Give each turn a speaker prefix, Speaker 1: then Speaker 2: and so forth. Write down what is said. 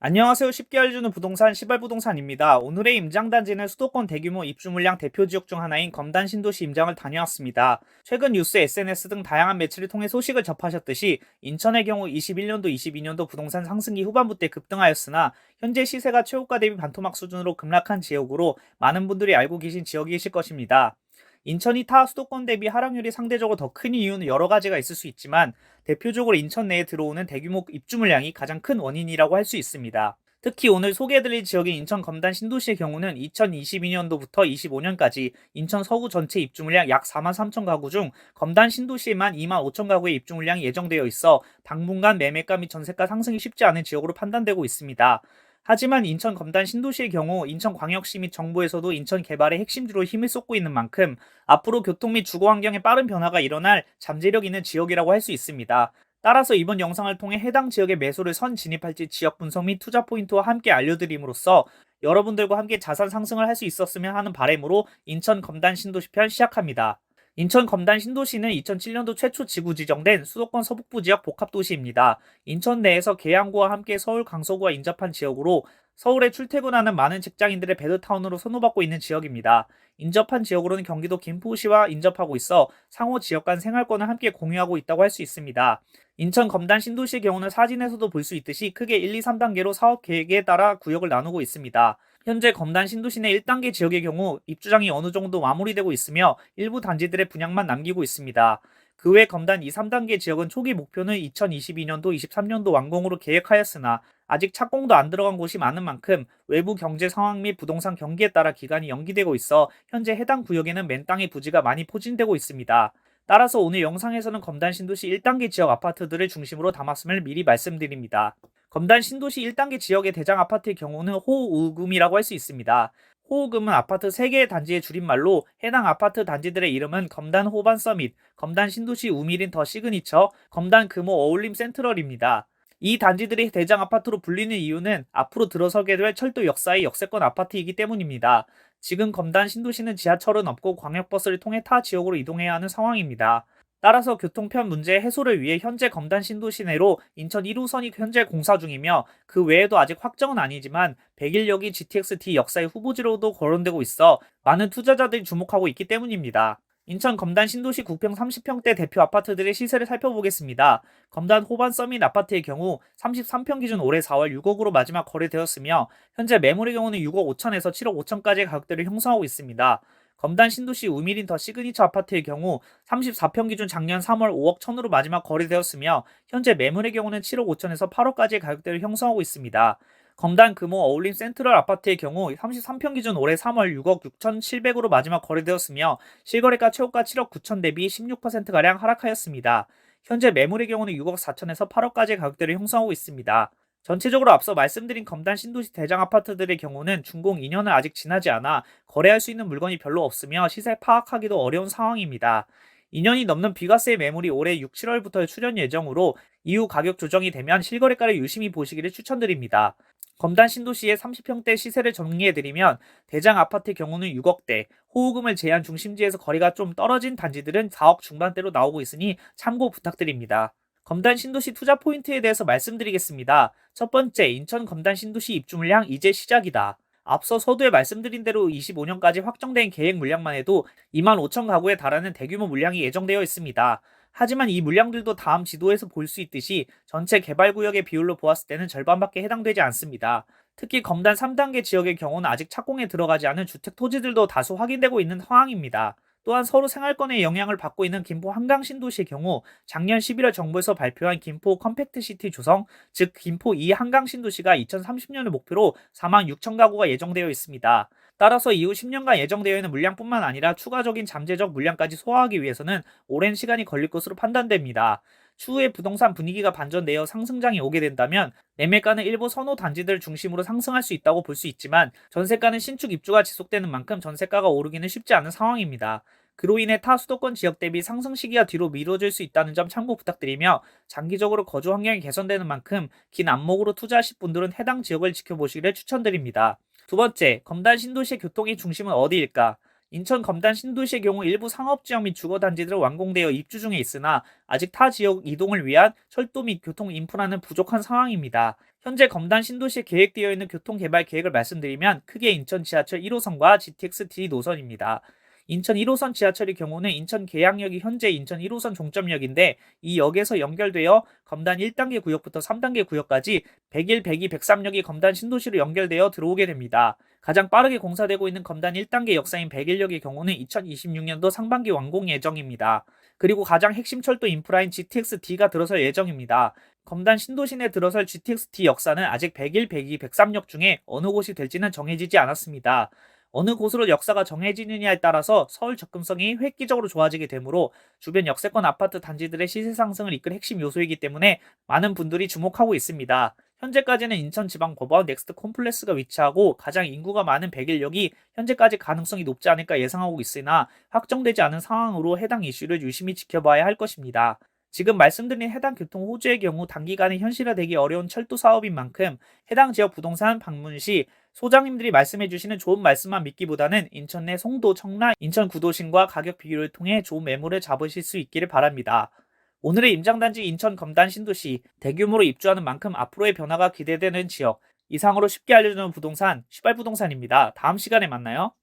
Speaker 1: 안녕하세요. 쉽게 알려주는 부동산 시발부동산입니다. 오늘의 임장단지는 수도권 대규모 입주 물량 대표 지역 중 하나인 검단 신도시 임장을 다녀왔습니다. 최근 뉴스, SNS 등 다양한 매체를 통해 소식을 접하셨듯이 인천의 경우 21년도, 22년도 부동산 상승기 후반부 때 급등하였으나 현재 시세가 최고가 대비 반토막 수준으로 급락한 지역으로 많은 분들이 알고 계신 지역이실 것입니다. 인천이 타 수도권 대비 하락률이 상대적으로 더 큰 이유는 여러 가지가 있을 수 있지만 대표적으로 인천 내에 들어오는 대규모 입주 물량이 가장 큰 원인이라고 할 수 있습니다. 특히 오늘 소개해드릴 지역인 인천 검단 신도시의 경우는 2022년도부터 25년까지 인천 서구 전체 입주 물량 약 4만 3천 가구 중 검단 신도시에만 2만 5천 가구의 입주 물량이 예정되어 있어 당분간 매매가 및 전세가 상승이 쉽지 않은 지역으로 판단되고 있습니다. 하지만 인천 검단 신도시의 경우 인천광역시 및 정부에서도 인천 개발의 핵심지로 힘을 쏟고 있는 만큼 앞으로 교통 및 주거 환경에 빠른 변화가 일어날 잠재력 있는 지역이라고 할 수 있습니다. 따라서 이번 영상을 통해 해당 지역의 매수를 선 진입할지 지역 분석 및 투자 포인트와 함께 알려드림으로써 여러분들과 함께 자산 상승을 할 수 있었으면 하는 바람으로 인천 검단 신도시 편 시작합니다. 인천 검단 신도시는 2007년도 최초 지구 지정된 수도권 서북부 지역 복합도시입니다. 인천 내에서 계양구와 함께 서울 강서구와 인접한 지역으로 서울에 출퇴근하는 많은 직장인들의 베드타운으로 선호받고 있는 지역입니다. 인접한 지역으로는 경기도 김포시와 인접하고 있어 상호 지역 간 생활권을 함께 공유하고 있다고 할 수 있습니다. 인천 검단 신도시의 경우는 사진에서도 볼 수 있듯이 크게 1, 2, 3단계로 사업 계획에 따라 구역을 나누고 있습니다. 현재 검단 신도시 내 1단계 지역의 경우 입주장이 어느 정도 마무리되고 있으며 일부 단지들의 분양만 남기고 있습니다. 그 외 검단 2, 3단계 지역은 초기 목표는 2022년도, 23년도 완공으로 계획하였으나 아직 착공도 안 들어간 곳이 많은 만큼 외부 경제 상황 및 부동산 경기에 따라 기간이 연기되고 있어 현재 해당 구역에는 맨 땅의 부지가 많이 포진되고 있습니다. 따라서 오늘 영상에서는 검단 신도시 1단계 지역 아파트들을 중심으로 담았음을 미리 말씀드립니다. 검단 신도시 1단계 지역의 대장 아파트의 경우는 호우금이라고 할 수 있습니다. 호우금은 아파트 3개의 단지의 줄임말로 해당 아파트 단지들의 이름은 검단 호반 서밋, 검단 신도시 우미린 더 시그니처, 검단 금호 어울림 센트럴입니다. 이 단지들이 대장 아파트로 불리는 이유는 앞으로 들어서게 될 철도 역사의 역세권 아파트이기 때문입니다. 지금 검단 신도시는 지하철은 없고 광역버스를 통해 타 지역으로 이동해야 하는 상황입니다. 따라서 교통편 문제 해소를 위해 현재 검단 신도시 내로 인천 1호선이 현재 공사 중이며 그 외에도 아직 확정은 아니지만 백일역이 GTX-D 역사의 후보지로도 거론되고 있어 많은 투자자들이 주목하고 있기 때문입니다. 인천 검단 신도시 9평 30평대 대표 아파트들의 시세를 살펴보겠습니다. 검단 호반 서밋 아파트의 경우 33평 기준 올해 4월 6억으로 마지막 거래되었으며 현재 매물의 경우는 6억 5천에서 7억 5천까지의 가격대를 형성하고 있습니다. 검단 신도시 우미린 더 시그니처 아파트의 경우 34평 기준 작년 3월 5억 1천으로 마지막 거래되었으며 현재 매물의 경우는 7억 5천에서 8억까지의 가격대를 형성하고 있습니다. 검단 금호 어울림 센트럴 아파트의 경우 33평 기준 올해 3월 6억 6천7백으로 마지막 거래되었으며 실거래가 최고가 7억 9천 대비 16%가량 하락하였습니다. 현재 매물의 경우는 6억 4천에서 8억까지의 가격대를 형성하고 있습니다. 전체적으로 앞서 말씀드린 검단 신도시 대장 아파트들의 경우는 준공 2년을 아직 지나지 않아 거래할 수 있는 물건이 별로 없으며 시세 파악하기도 어려운 상황입니다. 2년이 넘는 비과세 매물이 올해 6, 7월부터 출현 예정으로 이후 가격 조정이 되면 실거래가를 유심히 보시기를 추천드립니다. 검단 신도시의 30평대 시세를 정리해드리면 대장 아파트의 경우는 6억대, 호우금을 제한 중심지에서 거리가 좀 떨어진 단지들은 4억 중반대로 나오고 있으니 참고 부탁드립니다. 검단 신도시 투자 포인트에 대해서 말씀드리겠습니다. 첫 번째, 인천 검단 신도시 입주 물량 이제 시작이다. 앞서 서두에 말씀드린 대로 25년까지 확정된 계획 물량만 해도 2만 5천 가구에 달하는 대규모 물량이 예정되어 있습니다. 하지만 이 물량들도 다음 지도에서 볼 수 있듯이 전체 개발구역의 비율로 보았을 때는 절반밖에 해당되지 않습니다. 특히 검단 3단계 지역의 경우는 아직 착공에 들어가지 않은 주택 토지들도 다수 확인되고 있는 상황입니다. 또한 서로 생활권의 영향을 받고 있는 김포 한강신도시의 경우 작년 11월 정부에서 발표한 김포 컴팩트시티 조성, 즉 김포 2 한강신도시가 2030년을 목표로 4만 6천 가구가 예정되어 있습니다. 따라서 이후 10년간 예정되어 있는 물량뿐만 아니라 추가적인 잠재적 물량까지 소화하기 위해서는 오랜 시간이 걸릴 것으로 판단됩니다. 추후에 부동산 분위기가 반전되어 상승장이 오게 된다면 매매가는 일부 선호 단지들 중심으로 상승할 수 있다고 볼 수 있지만 전세가는 신축 입주가 지속되는 만큼 전세가가 오르기는 쉽지 않은 상황입니다. 그로 인해 타 수도권 지역 대비 상승 시기가 뒤로 미뤄질 수 있다는 점 참고 부탁드리며 장기적으로 거주 환경이 개선되는 만큼 긴 안목으로 투자하실 분들은 해당 지역을 지켜보시기를 추천드립니다. 두 번째, 검단 신도시의 교통의 중심은 어디일까? 인천 검단 신도시의 경우 일부 상업지역 및 주거단지들은 완공되어 입주 중에 있으나 아직 타 지역 이동을 위한 철도 및 교통 인프라는 부족한 상황입니다. 현재 검단 신도시에 계획되어 있는 교통개발 계획을 말씀드리면 크게 인천 지하철 1호선과 GTX D 노선입니다. 인천 1호선 지하철의 경우는 인천 계양역이 현재 인천 1호선 종점역인데 이 역에서 연결되어 검단 1단계 구역부터 3단계 구역까지 101, 102, 103역이 검단 신도시로 연결되어 들어오게 됩니다. 가장 빠르게 공사되고 있는 검단 1단계 역사인 101역의 경우는 2026년도 상반기 완공 예정입니다. 그리고 가장 핵심 철도 인프라인 GTX-D가 들어설 예정입니다. 검단 신도시내 들어설 GTX-D 역사는 아직 101, 102, 103역 중에 어느 곳이 될지는 정해지지 않았습니다. 어느 곳으로 역사가 정해지느냐에 따라서 서울 접근성이 획기적으로 좋아지게 되므로 주변 역세권 아파트 단지들의 시세 상승을 이끌 핵심 요소이기 때문에 많은 분들이 주목하고 있습니다. 현재까지는 인천지방법원 넥스트 콤플렉스가 위치하고 가장 인구가 많은 백일역이 현재까지 가능성이 높지 않을까 예상하고 있으나 확정되지 않은 상황으로 해당 이슈를 유심히 지켜봐야 할 것입니다. 지금 말씀드린 해당 교통 호주의 경우 단기간에 현실화되기 어려운 철도 사업인 만큼 해당 지역 부동산 방문 시 소장님들이 말씀해 주시는 좋은 말씀만 믿기보다는 인천 내 송도, 청라, 인천 구도심과 가격 비교를 통해 좋은 매물을 잡으실 수 있기를 바랍니다. 오늘의 임장단지 인천 검단 신도시 대규모로 입주하는 만큼 앞으로의 변화가 기대되는 지역 이상으로 쉽게 알려주는 부동산 휘발부동산입니다. 다음 시간에 만나요.